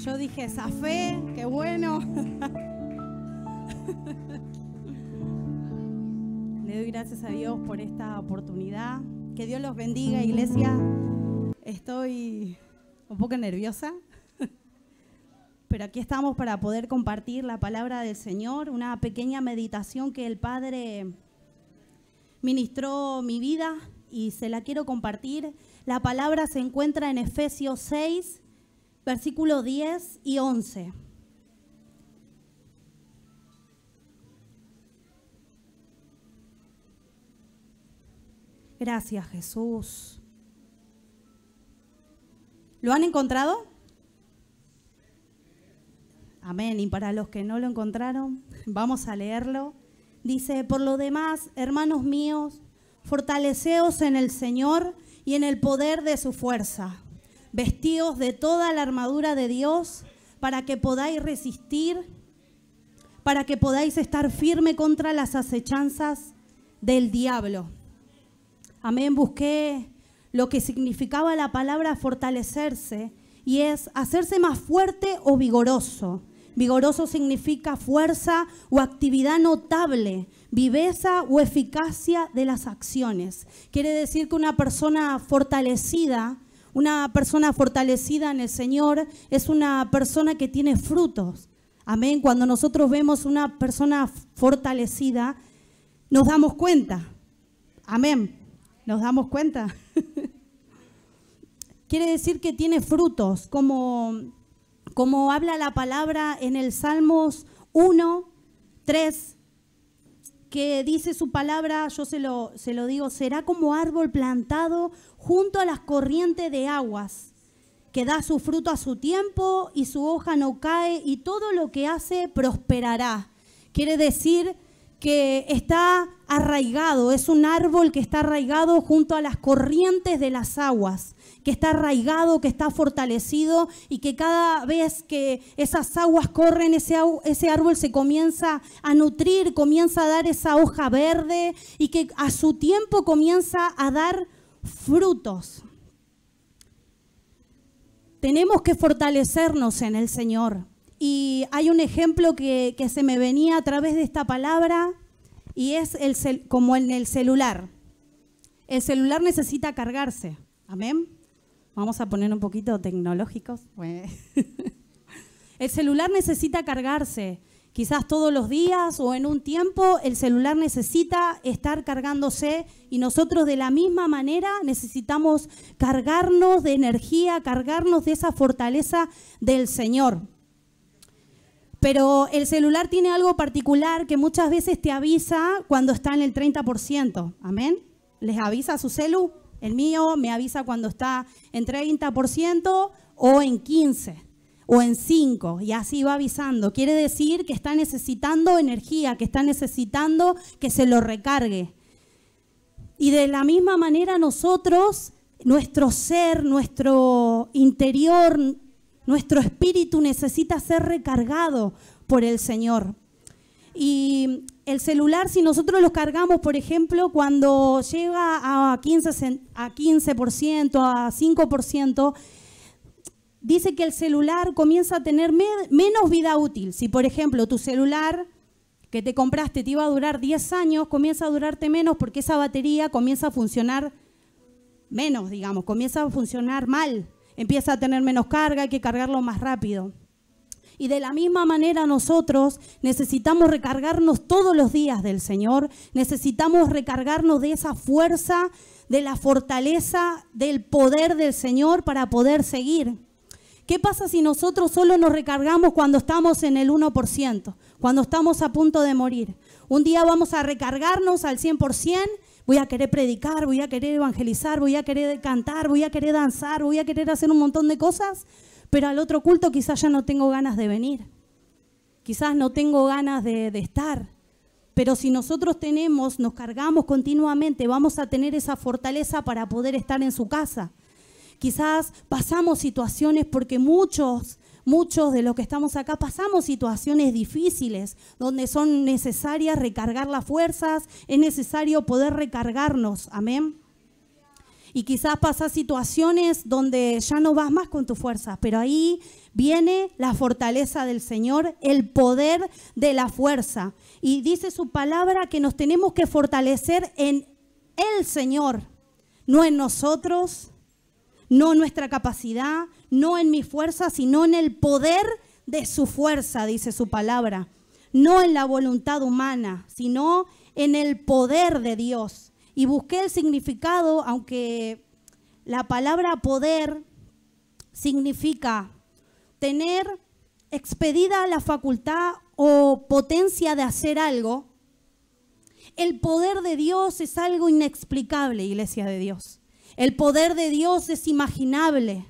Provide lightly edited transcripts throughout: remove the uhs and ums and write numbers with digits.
Yo dije, zafé, qué bueno. Le doy gracias a Dios por esta oportunidad. Que Dios los bendiga, iglesia. Estoy un poco nerviosa, pero aquí estamos para poder compartir la palabra del Señor, una pequeña meditación que el Padre ministró mi vida y se la quiero compartir. La palabra se encuentra en Efesios 6, versículos 10 y 11. Gracias, Jesús. ¿Lo han encontrado? Amén. Y para los que no lo encontraron, vamos a leerlo. Dice, por lo demás, hermanos míos, fortaleceos en el Señor y en el poder de su fuerza. Vestíos de toda la armadura de Dios para que podáis resistir, para que podáis estar firme contra las acechanzas del diablo. Amén. Busqué lo que significaba la palabra fortalecerse y es hacerse más fuerte o vigoroso. Vigoroso significa fuerza o actividad notable, viveza o eficacia de las acciones. Quiere decir que una persona fortalecida en el Señor es una persona que tiene frutos. Amén. Cuando nosotros vemos una persona fortalecida, nos damos cuenta. Amén. ¿Nos damos cuenta? Quiere decir que tiene frutos, como habla la palabra en el Salmos 1, 3, que dice su palabra, yo se lo digo, será como árbol plantado junto a las corrientes de aguas, que da su fruto a su tiempo y su hoja no cae y todo lo que hace prosperará. Quiere decir que está arraigado, es un árbol que está arraigado junto a las corrientes de las aguas, que está arraigado, que está fortalecido y que cada vez que esas aguas corren, ese árbol se comienza a nutrir, comienza a dar esa hoja verde y que a su tiempo comienza a dar frutos. Tenemos que fortalecernos en el Señor. Y hay un ejemplo que se me venía a través de esta palabra y es como en el celular. El celular necesita cargarse. Amén. Vamos a poner un poquito tecnológicos. El celular necesita cargarse. Quizás todos los días o en un tiempo el celular necesita estar cargándose y nosotros de la misma manera necesitamos cargarnos de energía, cargarnos de esa fortaleza del Señor. Pero el celular tiene algo particular que muchas veces te avisa cuando está en el 30%. Amén. ¿Les avisa su celu? El mío me avisa cuando está en 30% o en 15% o en 5%. Y así va avisando. Quiere decir que está necesitando energía, que está necesitando que se lo recargue. Y de la misma manera nosotros, nuestro ser, nuestro interior, nuestro espíritu necesita ser recargado por el Señor. Y el celular, si nosotros lo cargamos, por ejemplo, cuando llega a 15%, a 5%, dice que el celular comienza a tener menos vida útil. Si, por ejemplo, tu celular que te compraste te iba a durar 10 años, comienza a durarte menos porque esa batería comienza a funcionar menos, digamos, comienza a funcionar mal. Empieza a tener menos carga, hay que cargarlo más rápido. Y de la misma manera nosotros necesitamos recargarnos todos los días del Señor, necesitamos recargarnos de esa fuerza, de la fortaleza, del poder del Señor para poder seguir. ¿Qué pasa si nosotros solo nos recargamos cuando estamos en el 1%, cuando estamos a punto de morir? Un día vamos a recargarnos al 100%, voy a querer predicar, voy a querer evangelizar, voy a querer cantar, voy a querer danzar, voy a querer hacer un montón de cosas, pero al otro culto quizás ya no tengo ganas de venir, quizás no tengo ganas de estar. Pero si nosotros nos cargamos continuamente, vamos a tener esa fortaleza para poder estar en su casa. Quizás pasamos situaciones porque muchos de los que estamos acá pasamos situaciones difíciles donde son necesarias recargar las fuerzas, es necesario poder recargarnos, amén. Y quizás pasas situaciones donde ya no vas más con tus fuerzas, pero ahí viene la fortaleza del Señor, el poder de la fuerza. Y dice su palabra que nos tenemos que fortalecer en el Señor, no en nosotros, no en nuestra capacidad, no en mi fuerza, sino en el poder de su fuerza, dice su palabra. No en la voluntad humana, sino en el poder de Dios. Y busqué el significado, aunque la palabra poder significa tener expedida la facultad o potencia de hacer algo. El poder de Dios es algo inexplicable, iglesia de Dios. El poder de Dios es imaginable,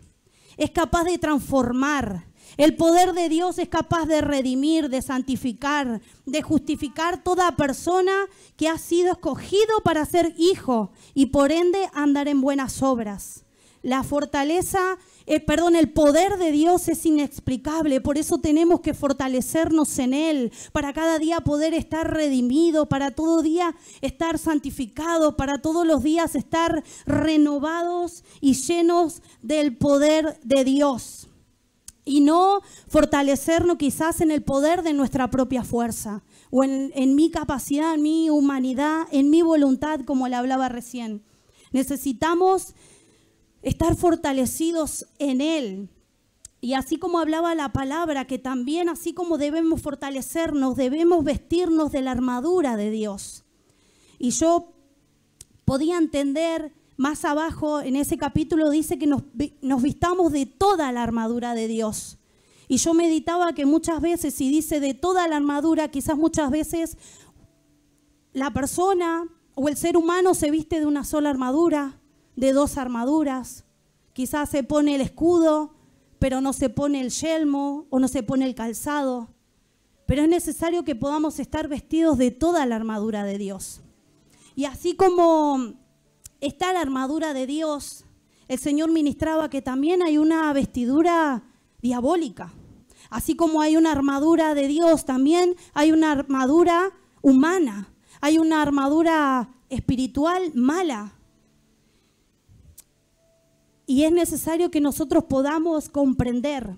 es capaz de transformar. El poder de Dios es capaz de redimir, de santificar, de justificar toda persona que ha sido escogido para ser hijo y por ende andar en buenas obras. La fortaleza, el poder de Dios es inexplicable, por eso tenemos que fortalecernos en Él, para cada día poder estar redimido, para todo día estar santificado, para todos los días estar renovados y llenos del poder de Dios. Y no fortalecernos quizás en el poder de nuestra propia fuerza o en mi capacidad, en mi humanidad, en mi voluntad, como le hablaba recién. Necesitamos estar fortalecidos en Él. Y así como hablaba la palabra, que también así como debemos fortalecernos, debemos vestirnos de la armadura de Dios. Y yo podía entender más abajo en ese capítulo dice que nos vistamos de toda la armadura de Dios. Y yo meditaba que muchas veces, si dice de toda la armadura, quizás muchas veces la persona o el ser humano se viste de una sola armadura, de dos armaduras. Quizás se pone el escudo, pero no se pone el yelmo o no se pone el calzado. Pero es necesario que podamos estar vestidos de toda la armadura de Dios. Y así como está la armadura de Dios, el Señor ministraba que también hay una vestidura diabólica. Así como hay una armadura de Dios, también hay una armadura humana. Hay una armadura espiritual mala. Y es necesario que nosotros podamos comprender.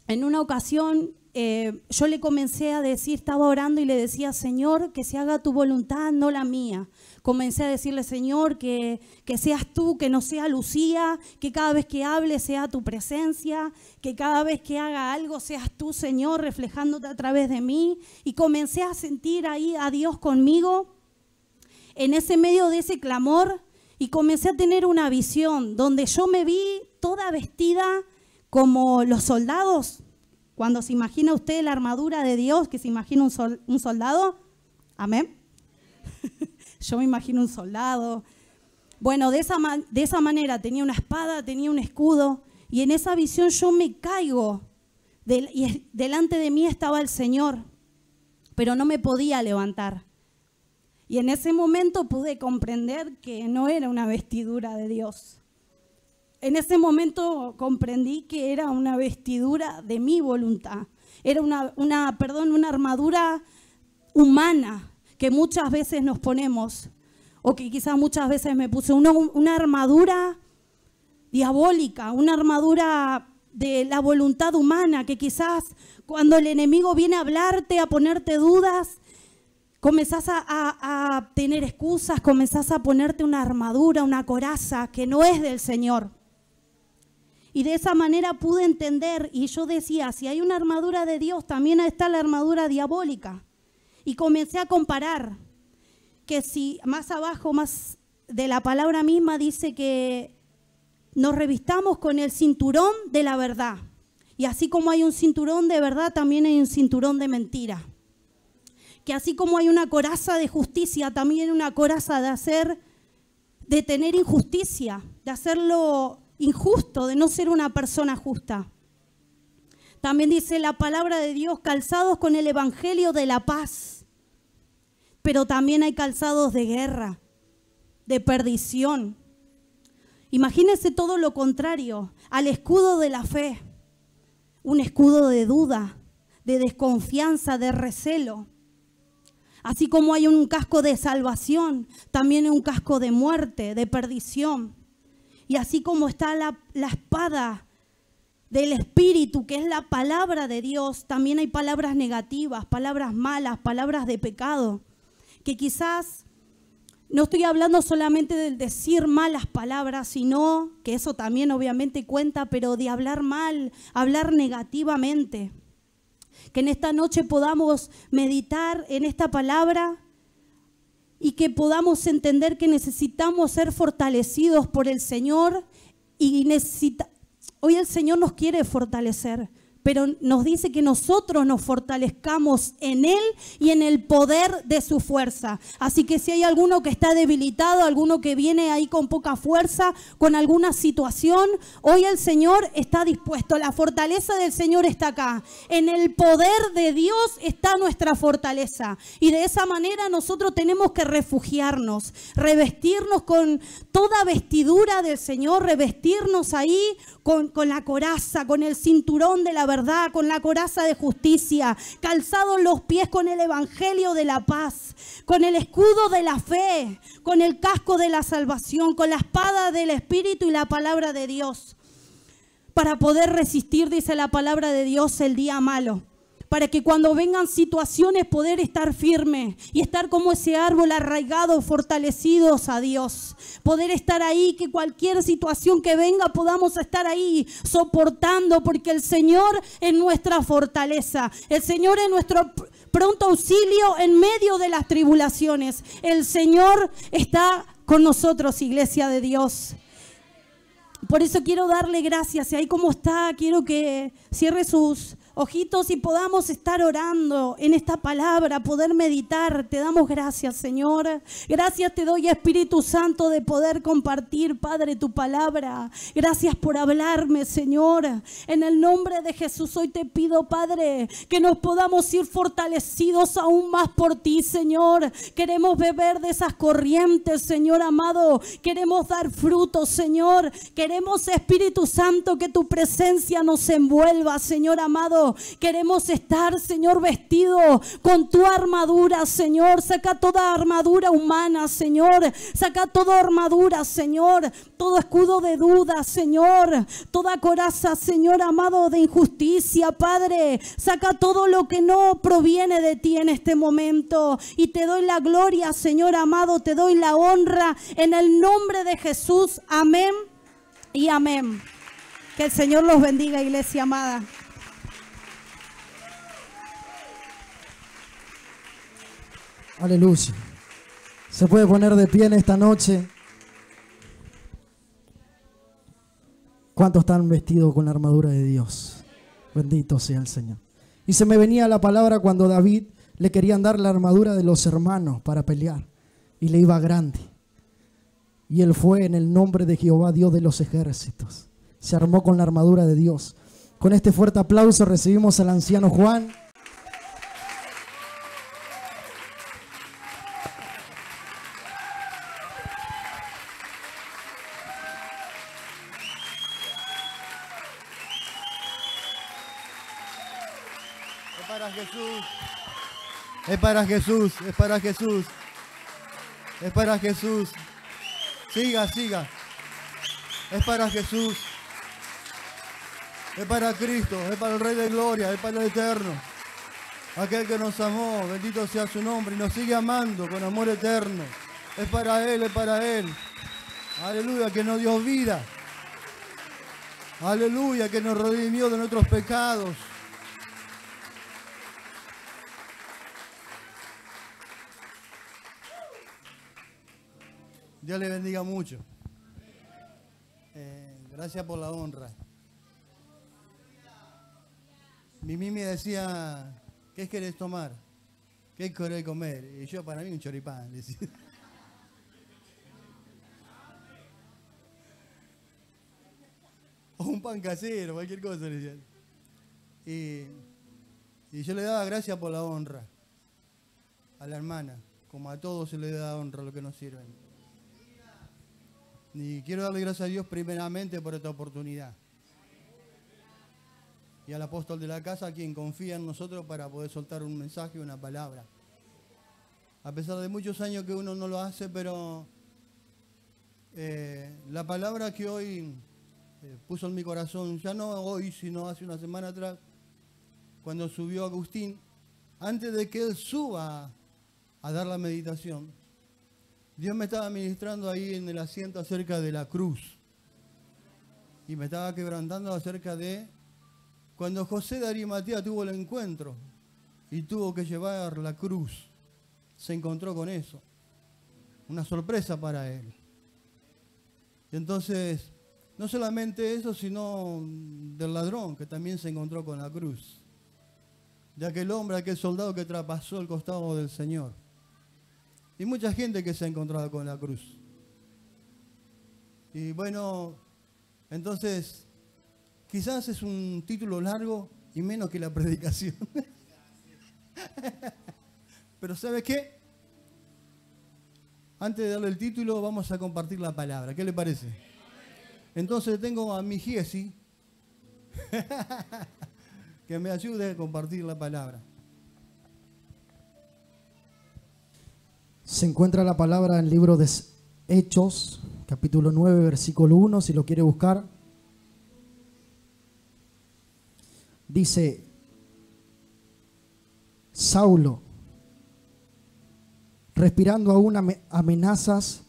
En una ocasión yo le comencé a decir, estaba orando y le decía, Señor, que se haga tu voluntad, no la mía. Comencé a decirle, Señor, que seas tú, que no sea Lucía, que cada vez que hable sea tu presencia, que cada vez que haga algo seas tú, Señor, reflejándote a través de mí. Y comencé a sentir ahí a Dios conmigo en ese medio de ese clamor y comencé a tener una visión donde yo me vi toda vestida como los soldados. Cuando se imagina usted la armadura de Dios, que se imagina un soldado, amén. Yo me imagino un soldado. Bueno, de esa manera tenía una espada, tenía un escudo, y en esa visión yo me caigo. Y delante de mí estaba el Señor, pero no me podía levantar. Y en ese momento pude comprender que no era una vestidura de Dios. En ese momento comprendí que era una vestidura de mi voluntad. Era una armadura humana que muchas veces nos ponemos, o que quizás muchas veces me puse, una armadura diabólica, una armadura de la voluntad humana, que quizás cuando el enemigo viene a hablarte, a ponerte dudas, comenzás a tener excusas, comenzás a ponerte una armadura, una coraza que no es del Señor. Y de esa manera pude entender, y yo decía, si hay una armadura de Dios, también está la armadura diabólica. Y comencé a comparar, que si más abajo, más de la palabra misma, dice que nos revistamos con el cinturón de la verdad. Y así como hay un cinturón de verdad, también hay un cinturón de mentira. Que así como hay una coraza de justicia, también hay una coraza de tener injusticia, de hacerlo injusto, de no ser una persona justa. También dice la palabra de Dios, calzados con el evangelio de la paz. Pero también hay calzados de guerra, de perdición. Imagínense todo lo contrario al escudo de la fe. Un escudo de duda, de desconfianza, de recelo. Así como hay un casco de salvación, también hay un casco de muerte, de perdición. Y así como está la espada del Espíritu, que es la palabra de Dios, también hay palabras negativas, palabras malas, palabras de pecado, que quizás no estoy hablando solamente del decir malas palabras, sino que eso también obviamente cuenta, pero de hablar mal, hablar negativamente. Que en esta noche podamos meditar en esta palabra y que podamos entender que necesitamos ser fortalecidos por el Señor y hoy el Señor nos quiere fortalecer, pero nos dice que nosotros nos fortalezcamos en Él y en el poder de su fuerza. Así que si hay alguno que está debilitado, alguno que viene ahí con poca fuerza, con alguna situación, hoy el Señor está dispuesto. La fortaleza del Señor está acá. En el poder de Dios está nuestra fortaleza. Y de esa manera nosotros tenemos que refugiarnos, revestirnos con toda vestidura del Señor, revestirnos ahí con la coraza, con el cinturón de la verdad, con la coraza de justicia, calzados los pies con el evangelio de la paz, con el escudo de la fe, con el casco de la salvación, con la espada del Espíritu y la palabra de Dios, para poder resistir, dice la palabra de Dios, el día malo. Para que cuando vengan situaciones poder estar firme y estar como ese árbol arraigado, fortalecidos a Dios. Poder estar ahí, que cualquier situación que venga podamos estar ahí soportando, porque el Señor es nuestra fortaleza. El Señor es nuestro pronto auxilio en medio de las tribulaciones. El Señor está con nosotros, iglesia de Dios. Por eso quiero darle gracias. Y ahí como está, quiero que cierre sus ojitos y podamos estar orando en esta palabra, poder meditar. Te damos gracias, Señor. Gracias te doy, Espíritu Santo, de poder compartir, Padre, tu palabra. Gracias por hablarme, Señor. En el nombre de Jesús hoy te pido, Padre, que nos podamos ir fortalecidos aún más por ti, Señor. Queremos beber de esas corrientes, Señor amado. Queremos dar frutos, Señor. Queremos, Espíritu Santo, que tu presencia nos envuelva, Señor amado. Queremos estar, Señor, vestido con tu armadura, Señor. Saca toda armadura humana, Señor. Saca toda armadura, Señor. Todo escudo de duda, Señor. Toda coraza, Señor amado, de injusticia, Padre. Saca todo lo que no proviene de ti en este momento. Y te doy la gloria, Señor amado. Te doy la honra en el nombre de Jesús. Amén y amén. Que el Señor los bendiga, iglesia amada. Aleluya. Se puede poner de pie en esta noche. ¿Cuántos están vestidos con la armadura de Dios? Bendito sea el Señor. Y se me venía la palabra cuando David le querían dar la armadura de los hermanos para pelear. Y le iba grande. Y él fue en el nombre de Jehová, Dios de los ejércitos. Se armó con la armadura de Dios. Con este fuerte aplauso recibimos al anciano Juan. Jesús, es para Jesús, es para Jesús, es para Jesús. Siga, siga. Es para Jesús, es para Cristo, es para el Rey de Gloria, es para el Eterno. Aquel que nos amó, bendito sea su nombre, y nos sigue amando con amor eterno. Es para Él, es para Él. Aleluya, que nos dio vida. Aleluya, que nos redimió de nuestros pecados. Dios le bendiga mucho. Gracias por la honra. Mi Mimi decía, ¿qué querés tomar? ¿Qué querés comer? Y yo, para mí, un choripán. Decía. O un pan casero, cualquier cosa. Decía. Y yo le daba gracias por la honra a la hermana, como a todos se le da honra a los que nos sirven. Y quiero darle gracias a Dios primeramente por esta oportunidad. Y al apóstol de la casa, quien confía en nosotros para poder soltar un mensaje, una palabra. A pesar de muchos años que uno no lo hace, pero La palabra que hoy puso en mi corazón, ya no hoy, sino hace una semana atrás, cuando subió Agustín, antes de que él suba a dar la meditación, Dios me estaba ministrando ahí en el asiento acerca de la cruz. Y me estaba quebrantando acerca de cuando José de Arimatea tuvo el encuentro y tuvo que llevar la cruz. Se encontró con eso. Una sorpresa para él. Y entonces, no solamente eso, sino del ladrón que también se encontró con la cruz. De aquel hombre, aquel soldado que traspasó el costado del Señor. Y mucha gente que se ha encontrado con la cruz. Y bueno, entonces, quizás es un título largo y menos que la predicación. Pero ¿sabe qué? Antes de darle el título, vamos a compartir la palabra. ¿Qué le parece? Entonces tengo a mi Giesi que me ayude a compartir la palabra. Se encuentra la palabra en el libro de Hechos, capítulo 9, versículo 1, si lo quiere buscar. Dice, Saulo, respirando aún amenazas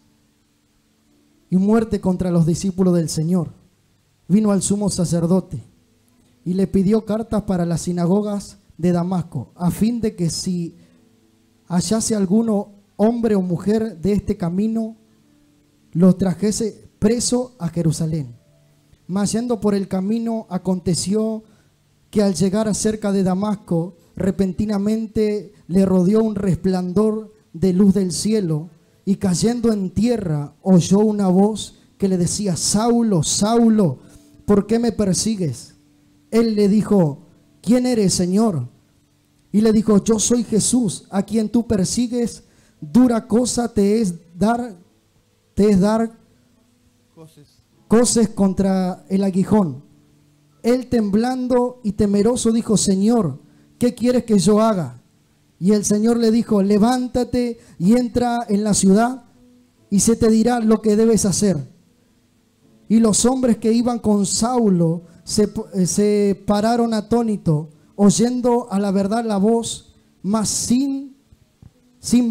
y muerte contra los discípulos del Señor, vino al sumo sacerdote y le pidió cartas para las sinagogas de Damasco, a fin de que si hallase alguno hombre o mujer de este camino, los trajese preso a Jerusalén. Mas yendo por el camino, aconteció que al llegar cerca de Damasco, repentinamente le rodeó un resplandor de luz del cielo, y cayendo en tierra oyó una voz que le decía: Saulo, Saulo, ¿por qué me persigues? Él le dijo: ¿quién eres, Señor? Y le dijo: yo soy Jesús, a quien tú persigues. Dura cosa te es dar coces contra el aguijón. Él, temblando y temeroso, dijo: Señor, ¿qué quieres que yo haga? Y el Señor le dijo: levántate y entra en la ciudad, y se te dirá lo que debes hacer. Y los hombres que iban con Saulo se pararon atónitos, oyendo a la verdad la voz, mas sin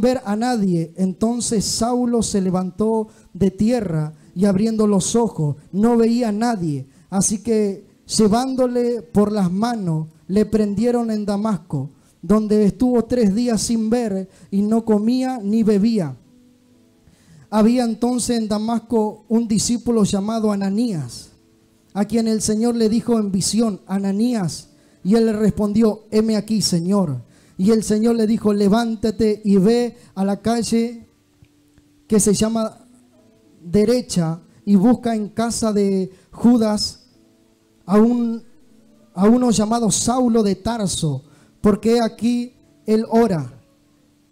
ver a nadie. Entonces Saulo se levantó de tierra y abriendo los ojos no veía a nadie. Así que llevándole por las manos le prendieron en Damasco, donde estuvo 3 días sin ver y no comía ni bebía. Había entonces en Damasco un discípulo llamado Ananías, a quien el Señor le dijo en visión: Ananías. Y él le respondió: heme aquí, Señor. Y el Señor le dijo: levántate y ve a la calle que se llama Derecha y busca en casa de Judas a uno llamado Saulo de Tarso, porque aquí él ora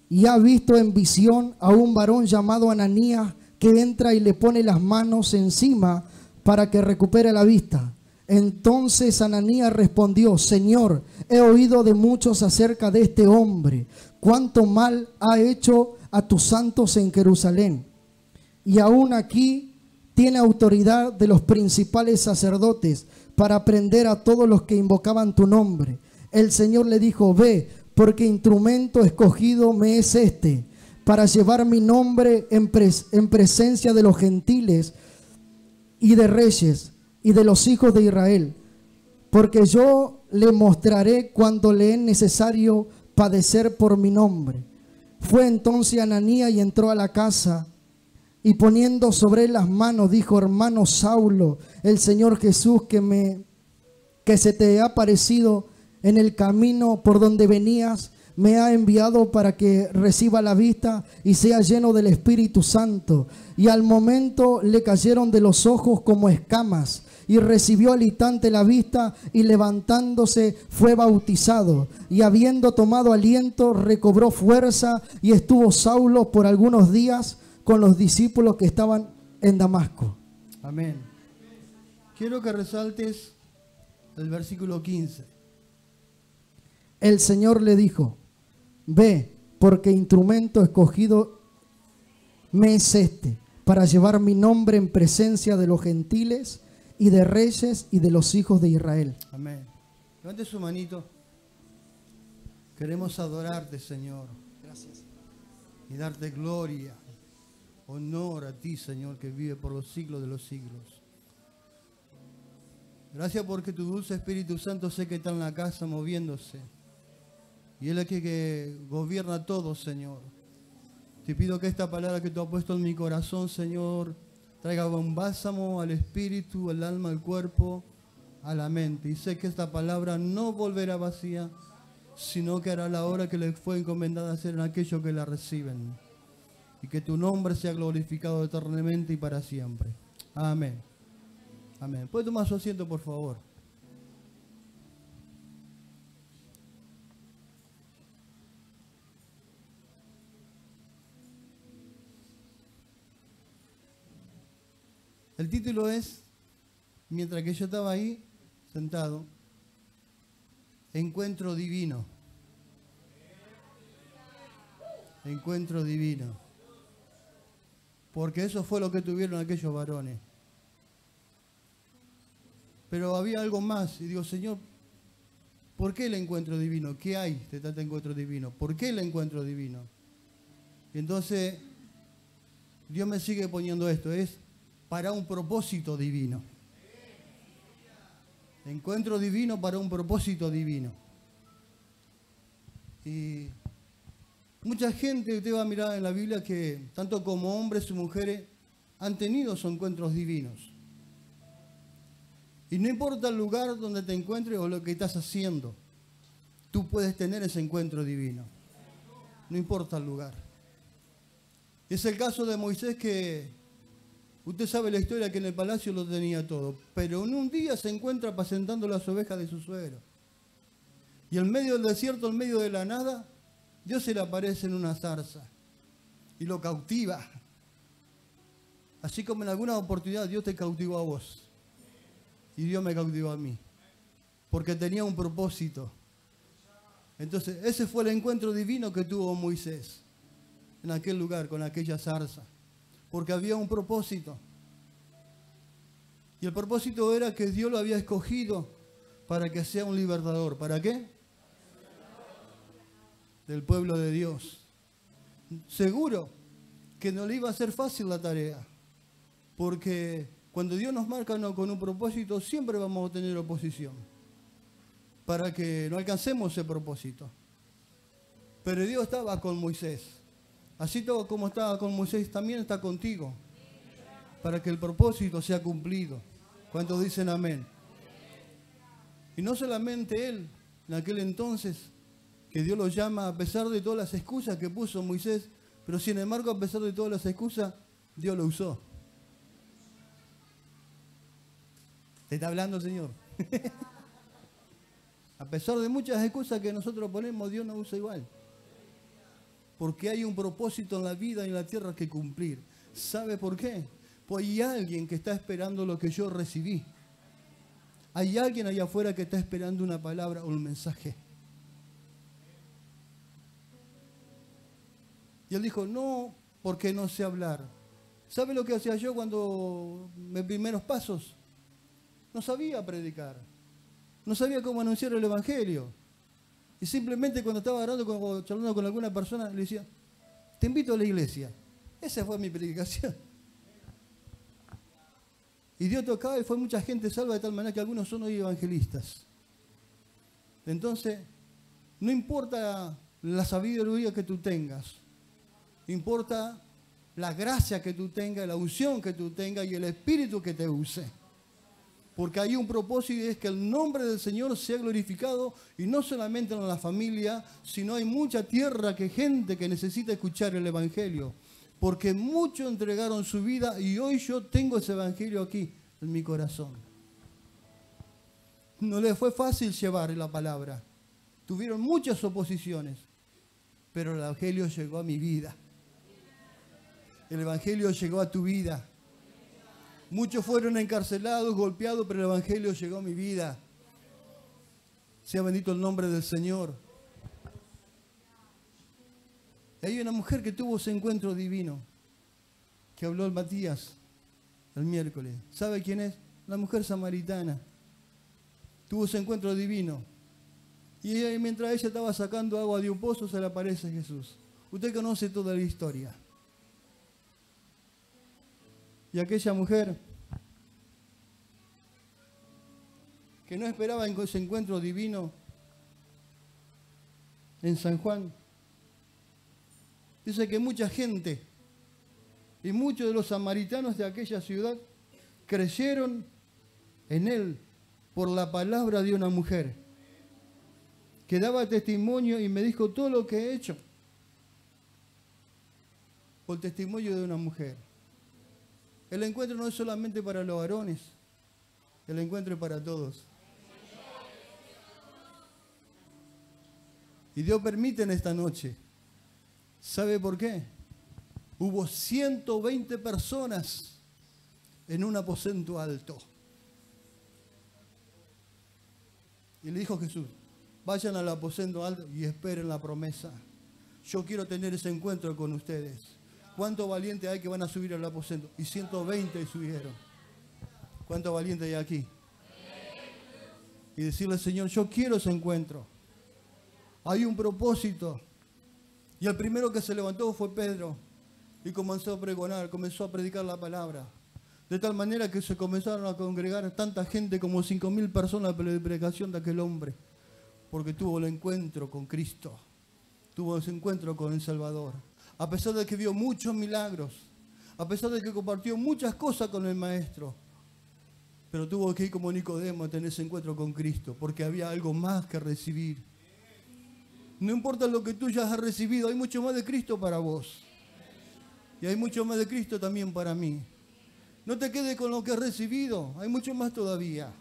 y ha visto en visión a un varón llamado Ananías que entra y le pone las manos encima para que recupere la vista. Entonces Ananías respondió: Señor, he oído de muchos acerca de este hombre, cuánto mal ha hecho a tus santos en Jerusalén. Y aún aquí tiene autoridad de los principales sacerdotes para prender a todos los que invocaban tu nombre. El Señor le dijo: ve, porque instrumento escogido me es este, para llevar mi nombre en presencia de los gentiles y de reyes y de los hijos de Israel, porque yo le mostraré cuando le es necesario padecer por mi nombre. Fue entonces Ananías y entró a la casa, y poniendo sobre él las manos dijo: hermano Saulo, el Señor Jesús que se te ha aparecido en el camino por donde venías, me ha enviado para que reciba la vista y sea lleno del Espíritu Santo. Y al momento le cayeron de los ojos como escamas, y recibió al instante la vista, y levantándose fue bautizado. Y habiendo tomado aliento, recobró fuerza, y estuvo Saulo por algunos días con los discípulos que estaban en Damasco. Amén. Quiero que resaltes el versículo 15. El Señor le dijo: ve, porque instrumento escogido me es este, para llevar mi nombre en presencia de los gentiles y de reyes y de los hijos de Israel. Amén. Levante su manito. Queremos adorarte, Señor. Gracias. Y darte gloria, honor a ti, Señor, que vive por los siglos de los siglos. Gracias porque tu dulce Espíritu Santo sé que está en la casa moviéndose. Y Él es el que gobierna todo, Señor. Te pido que esta palabra que tú has puesto en mi corazón, Señor, traiga un bálsamo al espíritu, al alma, al cuerpo, a la mente. Y sé que esta palabra no volverá vacía, sino que hará la obra que le fue encomendada hacer en aquellos que la reciben. Y que tu nombre sea glorificado eternamente y para siempre. Amén. Amén. ¿Puede tomar su asiento, por favor? El título es, mientras que yo estaba ahí, sentado, Encuentro Divino. Encuentro Divino. Porque eso fue lo que tuvieron aquellos varones. Pero había algo más. Y digo, Señor, ¿por qué el encuentro divino? ¿Qué hay de este encuentro divino? ¿Por qué el encuentro divino? Y entonces, Dios me sigue poniendo esto. Es para un propósito divino. Encuentro divino para un propósito divino. Y mucha gente, usted va a mirar en la Biblia que tanto como hombres y mujeres han tenido esos encuentros divinos. Y no importa el lugar donde te encuentres o lo que estás haciendo, tú puedes tener ese encuentro divino. No importa el lugar. Es el caso de Moisés, que usted sabe la historia, que en el palacio lo tenía todo, pero en un día se encuentra apacentando las ovejas de su suegro. Y en medio del desierto, en medio de la nada, Dios se le aparece en una zarza y lo cautiva. Así como en alguna oportunidad Dios te cautivó a vos. Y Dios me cautivó a mí. Porque tenía un propósito. Entonces, ese fue el encuentro divino que tuvo Moisés en aquel lugar, con aquella zarza. Porque había un propósito. Y el propósito era que Dios lo había escogido para que sea un libertador. ¿Para qué? Del pueblo de Dios. Seguro que no le iba a ser fácil la tarea. Porque cuando Dios nos marca con un propósito, siempre vamos a tener oposición. Para que no alcancemos ese propósito. Pero Dios estaba con Moisés. Así todo como estaba con Moisés, también está contigo. Para que el propósito sea cumplido. ¿Cuántos dicen amén? Y no solamente él, en aquel entonces, que Dios lo llama a pesar de todas las excusas que puso Moisés, pero sin embargo, a pesar de todas las excusas, Dios lo usó. ¿Te está hablando, Señor? A pesar de muchas excusas que nosotros ponemos, Dios nos usa igual. Porque hay un propósito en la vida y en la tierra que cumplir. ¿Sabe por qué? Pues hay alguien que está esperando lo que yo recibí. Hay alguien allá afuera que está esperando una palabra o un mensaje. Y él dijo, no, porque no sé hablar. ¿Sabe lo que hacía yo cuando mis primeros pasos? No sabía predicar. No sabía cómo anunciar el evangelio. Y simplemente cuando estaba charlando con alguna persona, le decía, te invito a la iglesia. Esa fue mi predicación. Y Dios tocaba y fue mucha gente salva, de tal manera que algunos son hoy evangelistas. Entonces, no importa la sabiduría que tú tengas, importa la gracia que tú tengas, la unción que tú tengas y el espíritu que te use. Porque hay un propósito, y es que el nombre del Señor sea glorificado, y no solamente en la familia, sino hay mucha tierra, gente que necesita escuchar el evangelio. Porque muchos entregaron su vida y hoy yo tengo ese evangelio aquí en mi corazón. No les fue fácil llevar la palabra. Tuvieron muchas oposiciones, pero el evangelio llegó a mi vida. El evangelio llegó a tu vida. Muchos fueron encarcelados, golpeados, pero el evangelio llegó a mi vida. Sea bendito el nombre del Señor. Hay una mujer que tuvo ese encuentro divino. que habló el Matías el miércoles. ¿Sabe quién es? La mujer samaritana. Tuvo ese encuentro divino. Y mientras ella estaba sacando agua de un pozo, se le aparece Jesús. Usted conoce toda la historia. Y aquella mujer que no esperaba ese encuentro divino en San Juan, dice que mucha gente y muchos de los samaritanos de aquella ciudad creyeron en él por la palabra de una mujer que daba testimonio y me dijo todo lo que he hecho por testimonio de una mujer. El encuentro no es solamente para los varones, el encuentro es para todos. Y Dios permite en esta noche. ¿Sabe por qué? Hubo 120 personas en un aposento alto. Y le dijo Jesús, vayan al aposento alto y esperen la promesa. Yo quiero tener ese encuentro con ustedes. ¿Cuántos valientes hay que van a subir al aposento? Y 120 subieron. ¿Cuántos valientes hay aquí? Y decirle, Señor, yo quiero ese encuentro. Hay un propósito. Y el primero que se levantó fue Pedro. Y comenzó a pregonar, comenzó a predicar la palabra. De tal manera que se comenzaron a congregar tanta gente como 5.000 personas por la predicación de aquel hombre. Porque tuvo el encuentro con Cristo. Tuvo ese encuentro con el Salvador. A pesar de que vio muchos milagros. A pesar de que compartió muchas cosas con el Maestro. Pero tuvo que ir como Nicodemo a tener ese encuentro con Cristo. Porque había algo más que recibir. No importa lo que tú ya has recibido, hay mucho más de Cristo para vos. Y hay mucho más de Cristo también para mí. No te quedes con lo que has recibido, hay mucho más todavía.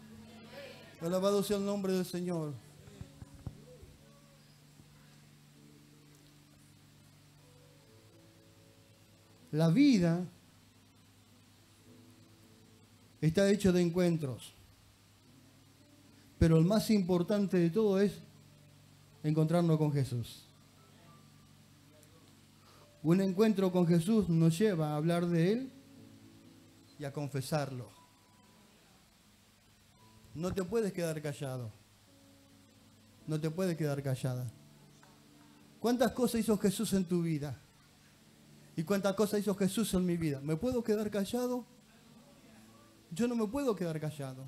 Alabado sea el nombre del Señor. La vida está hecha de encuentros. Pero el más importante de todo es encontrarnos con Jesús. Un encuentro con Jesús nos lleva a hablar de Él y a confesarlo. No te puedes quedar callado. No te puedes quedar callada. ¿Cuántas cosas hizo Jesús en tu vida? ¿Y cuántas cosas hizo Jesús en mi vida? ¿Me puedo quedar callado? Yo no me puedo quedar callado.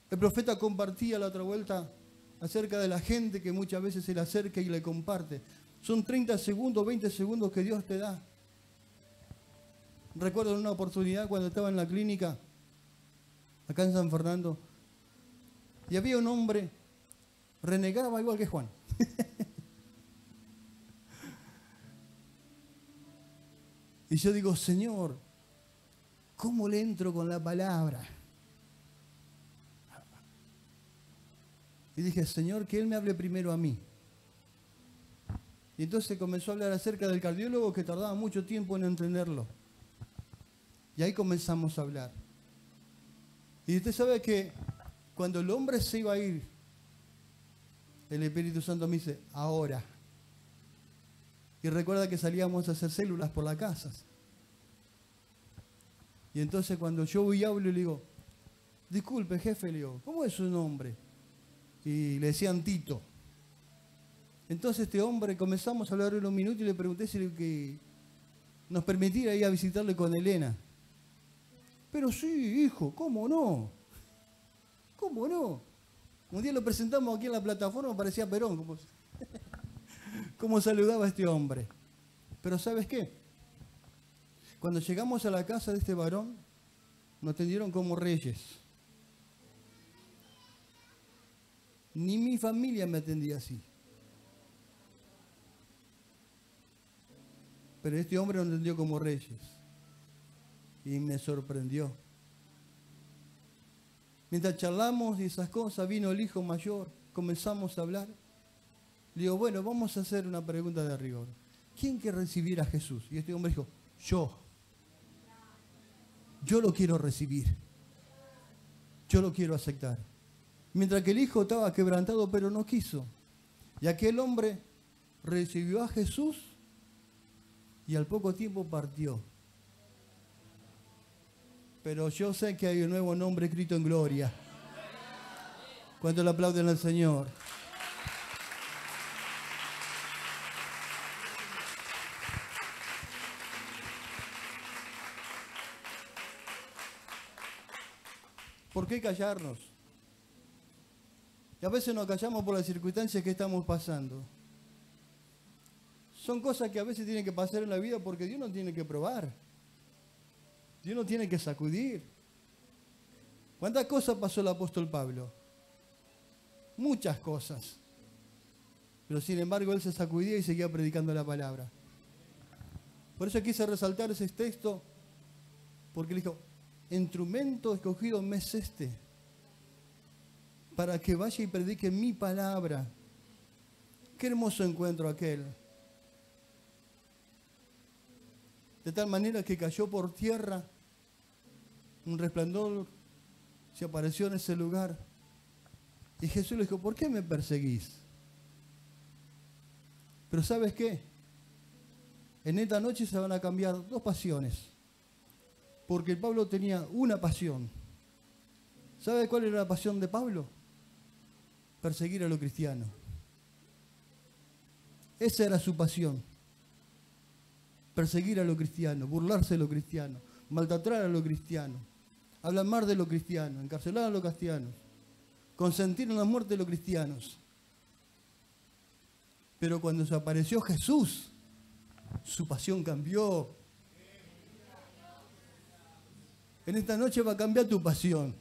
El profeta compartía la otra vuelta acerca de la gente que muchas veces se le acerca y le comparte. Son 30 segundos, 20 segundos que Dios te da. Recuerdo en una oportunidad cuando estaba en la clínica, acá en San Fernando, y había un hombre, renegaba igual que Juan. Y yo digo, Señor, ¿cómo le entro con la palabra? Y dije, Señor, que Él me hable primero a mí. Y entonces comenzó a hablar acerca del cardiólogo que tardaba mucho tiempo en entenderlo. Y ahí comenzamos a hablar. Y usted sabe que cuando el hombre se iba a ir, el Espíritu Santo me dice, ahora. Y recuerda que salíamos a hacer células por las casas. Y entonces cuando yo voy y hablo, le digo, disculpe jefe, le digo, ¿cómo es su nombre? Y le decían Tito. Entonces este hombre comenzamos a hablar unos minutos y le pregunté si que nos permitiera ir a visitarle con Elena. Pero sí, hijo, ¿cómo no? ¿Cómo no? Un día lo presentamos aquí en la plataforma, parecía Perón, como saludaba a este hombre. Pero ¿sabes qué? Cuando llegamos a la casa de este varón, nos atendieron como reyes. Ni mi familia me atendía así. Pero este hombre nos atendió como reyes. Y me sorprendió. Mientras charlamos y esas cosas, vino el hijo mayor, comenzamos a hablar. Le digo, bueno, vamos a hacer una pregunta de rigor. ¿Quién quiere recibir a Jesús? Y este hombre dijo, yo. Yo lo quiero recibir. Yo lo quiero aceptar. Mientras que el hijo estaba quebrantado, pero no quiso. Y aquel hombre recibió a Jesús y al poco tiempo partió. Pero yo sé que hay un nuevo nombre escrito en gloria. ¿Cuánto le aplauden al Señor? ¿Por qué callarnos? Y a veces nos callamos por las circunstancias que estamos pasando. Son cosas que a veces tienen que pasar en la vida porque Dios nos tiene que probar. Dios nos tiene que sacudir. ¿Cuántas cosas pasó el apóstol Pablo? Muchas cosas. Pero sin embargo él se sacudía y seguía predicando la palabra. Por eso quise resaltar ese texto, porque le dijo, instrumento escogido me es este, para que vaya y predique mi palabra. Qué hermoso encuentro aquel. De tal manera que cayó por tierra, un resplandor se apareció en ese lugar. Y Jesús le dijo, ¿por qué me perseguís? Pero ¿sabes qué? En esta noche se van a cambiar dos pasiones. Porque Pablo tenía una pasión. ¿Sabe cuál era la pasión de Pablo? Perseguir a los cristianos. Esa era su pasión. Perseguir a los cristianos, burlarse de los cristianos, maltratar a los cristianos, hablar mal de los cristianos, encarcelar a los cristianos, consentir en la muerte de los cristianos. Pero cuando se apareció Jesús, su pasión cambió. En esta noche va a cambiar tu pasión.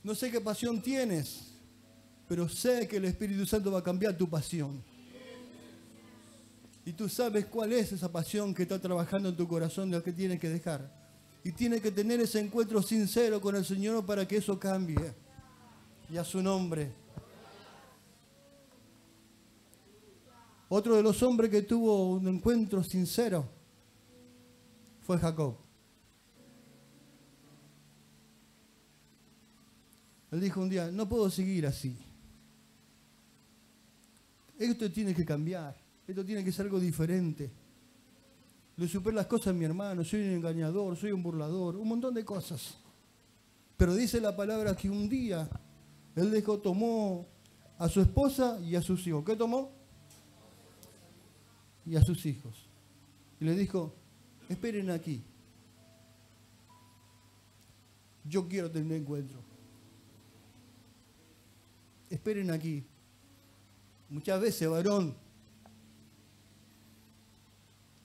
No sé qué pasión tienes, pero sé que el Espíritu Santo va a cambiar tu pasión. Y tú sabes cuál es esa pasión que está trabajando en tu corazón, de lo que tienes que dejar. Y tienes que tener ese encuentro sincero con el Señor para que eso cambie. Y a su nombre. Otro de los hombres que tuvo un encuentro sincero fue Jacob. Él dijo un día, no puedo seguir así. Esto tiene que cambiar. Esto tiene que ser algo diferente. Le superé las cosas a mi hermano, soy un engañador, soy un burlador, un montón de cosas. Pero dice la palabra que un día él tomó a su esposa y a sus hijos. ¿Qué tomó? Y a sus hijos. Y le dijo, esperen aquí. Yo quiero tener encuentro. Esperen aquí. Muchas veces, varón,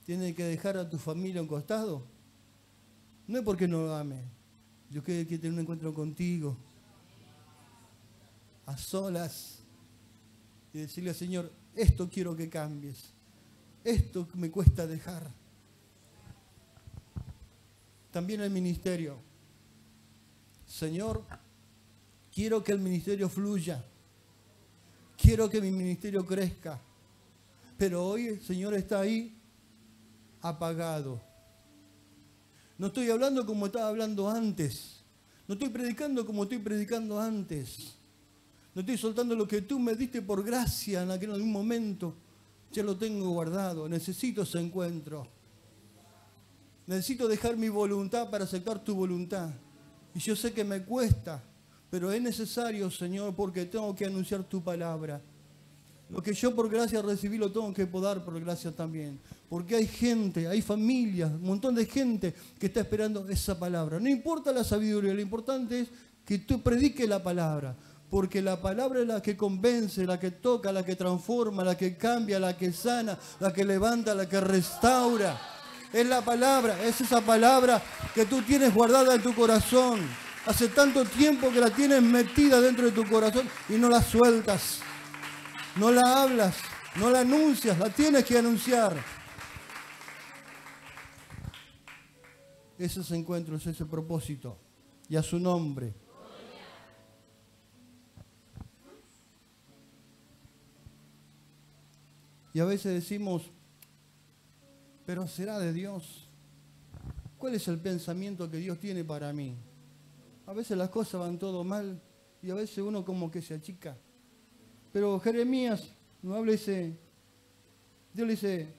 tienes que dejar a tu familia a un costado. No es porque no lo ame. Yo quiero tener un encuentro contigo. A solas. Y decirle al Señor, esto quiero que cambies. Esto me cuesta dejar. También el ministerio. Señor, quiero que el ministerio fluya. Quiero que mi ministerio crezca. Pero hoy el Señor está ahí apagado. No estoy hablando como estaba hablando antes. No estoy predicando como estoy predicando antes. No estoy soltando lo que tú me diste por gracia en aquel momento. Ya lo tengo guardado. Necesito ese encuentro. Necesito dejar mi voluntad para aceptar tu voluntad. Y yo sé que me cuesta, pero es necesario, Señor, porque tengo que anunciar tu palabra. Lo que yo por gracia recibí lo tengo que dar por gracia también. Porque hay gente, hay familias, un montón de gente que está esperando esa palabra. No importa la sabiduría, lo importante es que tú prediques la palabra. Porque la palabra es la que convence, la que toca, la que transforma, la que cambia, la que sana, la que levanta, la que restaura. Es la palabra, es esa palabra que tú tienes guardada en tu corazón. Hace tanto tiempo que la tienes metida dentro de tu corazón y no la sueltas. No la hablas, no la anuncias, la tienes que anunciar. Esos encuentros, ese propósito. Y a su nombre. Y a veces decimos, pero ¿será de Dios? ¿Cuál es el pensamiento que Dios tiene para mí? A veces las cosas van todo mal y a veces uno como que se achica. Pero Jeremías no habla, dice, Dios le dice,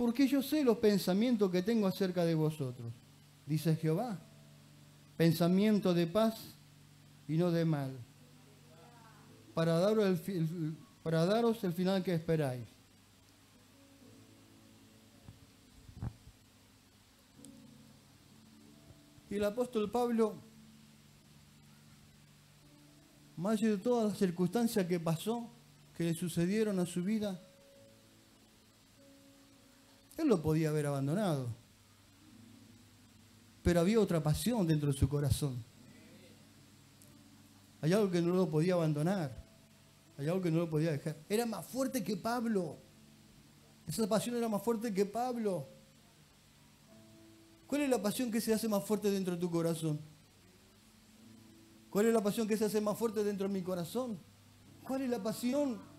Porque yo sé los pensamientos que tengo acerca de vosotros, dice Jehová. Pensamiento de paz y no de mal, para daros el final que esperáis. Y el apóstol Pablo, más allá de todas las circunstancias que pasó, que le sucedieron a su vida, él lo podía haber abandonado. Pero había otra pasión dentro de su corazón. Hay algo que no lo podía abandonar. Hay algo que no lo podía dejar. Era más fuerte que Pablo. Esa pasión era más fuerte que Pablo. ¿Cuál es la pasión que se hace más fuerte dentro de tu corazón? ¿Cuál es la pasión que se hace más fuerte dentro de mi corazón? ¿Cuál es la pasión?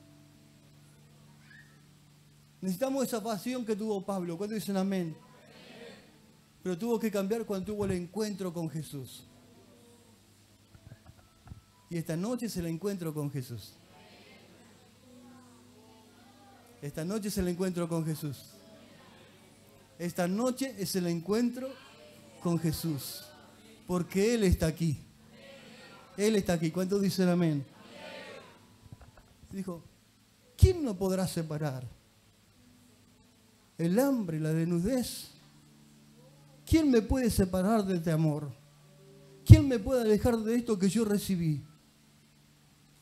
Necesitamos esa pasión que tuvo Pablo. ¿Cuántos dicen amén? Pero tuvo que cambiar cuando tuvo el encuentro con Jesús. Y esta noche es el encuentro con Jesús. Esta noche es el encuentro con Jesús. Esta noche es el encuentro con Jesús. Porque Él está aquí. Él está aquí. ¿Cuántos dicen amén? Dijo, ¿quién nos podrá separar? El hambre, la desnudez. ¿Quién me puede separar de este amor? ¿Quién me puede alejar de esto que yo recibí?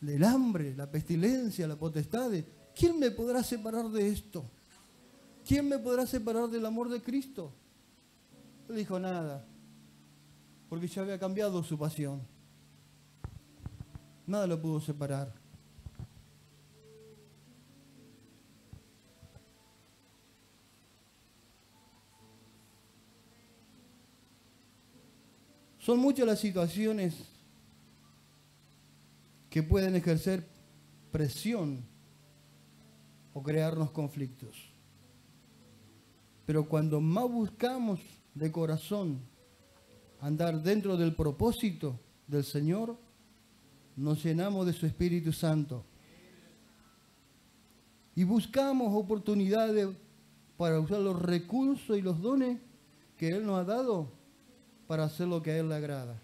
Del hambre, la pestilencia, la potestad. ¿Quién me podrá separar de esto? ¿Quién me podrá separar del amor de Cristo? Él dijo nada, porque ya había cambiado su pasión. Nada lo pudo separar. Son muchas las situaciones que pueden ejercer presión o crearnos conflictos. Pero cuando más buscamos de corazón andar dentro del propósito del Señor, nos llenamos de su Espíritu Santo. Y buscamos oportunidades para usar los recursos y los dones que Él nos ha dado para hacer lo que a Él le agrada.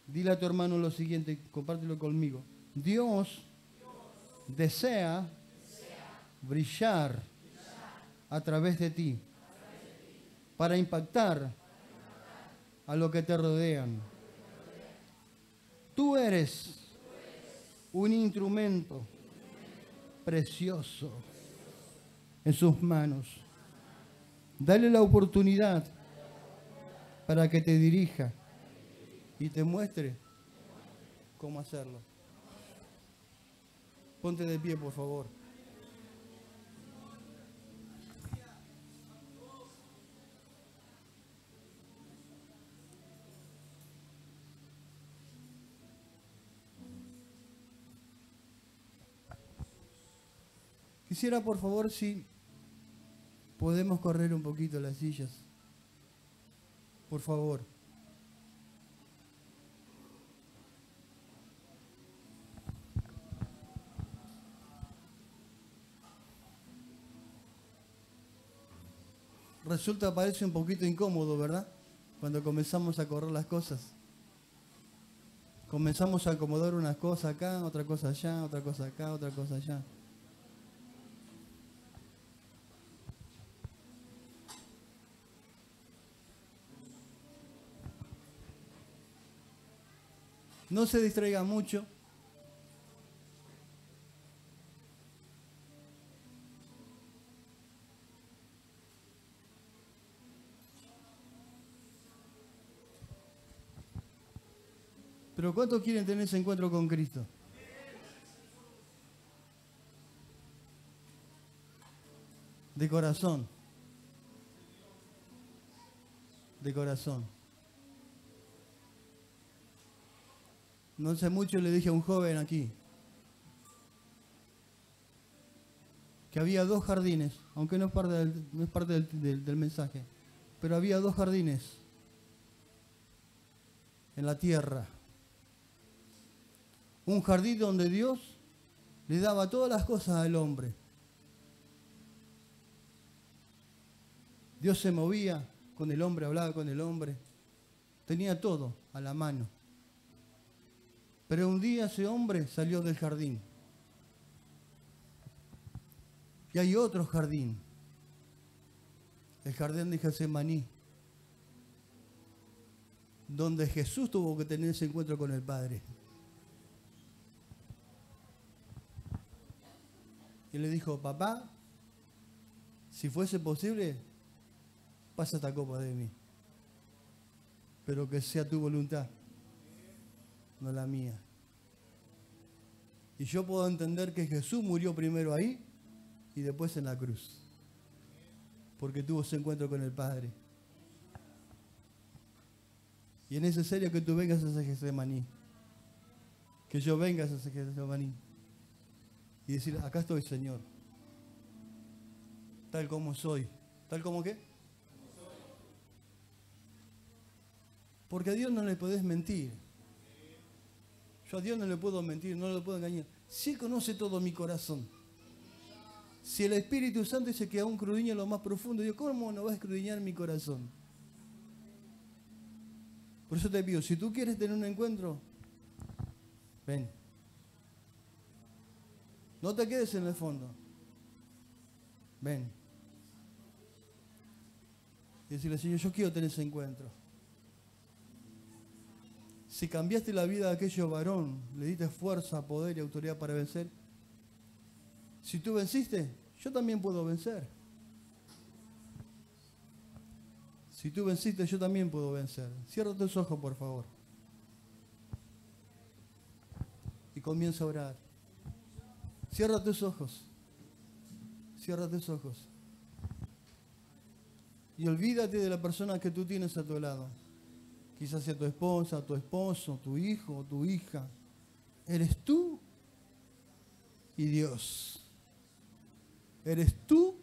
Dile a tu hermano lo siguiente, compártelo conmigo. Dios desea brillar a través de ti para impactar a los que te rodean. Tú eres un instrumento precioso en sus manos. Dale la oportunidad para que te dirija y te muestre cómo hacerlo. Ponte de pie, por favor. Quisiera, por favor, si podemos correr un poquito las sillas. Por favor. Parece un poquito incómodo, ¿verdad? Cuando comenzamos a correr las cosas. Comenzamos a acomodar unas cosas acá, otra cosa allá, otra cosa acá, otra cosa allá. No se distraiga mucho. Pero ¿cuántos quieren tener ese encuentro con Cristo? De corazón. De corazón. No hace mucho le dije a un joven aquí que había 2 jardines, aunque no es parte del mensaje, pero había 2 jardines en la tierra. Un jardín donde Dios le daba todas las cosas al hombre, Dios se movía con el hombre, hablaba con el hombre. Tenía todo a la mano. Pero un día ese hombre salió del jardín. Y hay otro jardín. El jardín de Getsemaní, donde Jesús tuvo que tener ese encuentro con el Padre. Y le dijo, papá, si fuese posible, pasa esta copa de mí. Pero que sea tu voluntad, no la mía. Y yo puedo entender que Jesús murió primero ahí y después en la cruz. Porque tuvo ese encuentro con el Padre. Y es necesario que tú vengas a ese Getsemaní. Que yo venga a ese Getsemaní. Y decir, acá estoy, Señor. Tal como soy. ¿Tal como qué? Porque a Dios no le podés mentir. Yo a Dios no le puedo mentir, no le puedo engañar. Si Él conoce todo mi corazón. Si el Espíritu Santo dice que aún escudriña lo más profundo, Dios, ¿cómo no va a escudriñar mi corazón? Por eso te pido, si tú quieres tener un encuentro, ven. No te quedes en el fondo. Ven. Y decirle, Señor, yo quiero tener ese encuentro. Si cambiaste la vida de aquello varón, le diste fuerza, poder y autoridad para vencer. Si tú venciste, yo también puedo vencer. Si tú venciste, yo también puedo vencer. Cierra tus ojos, por favor. Y comienza a orar. Cierra tus ojos. Cierra tus ojos. Y olvídate de la persona que tú tienes a tu lado. Quizás sea tu esposa, tu esposo, tu hijo o tu hija. Eres tú y Dios. Eres tú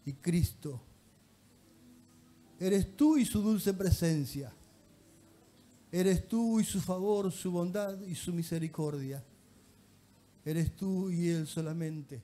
y Cristo. Eres tú y su dulce presencia. Eres tú y su favor, su bondad y su misericordia. Eres tú y Él solamente.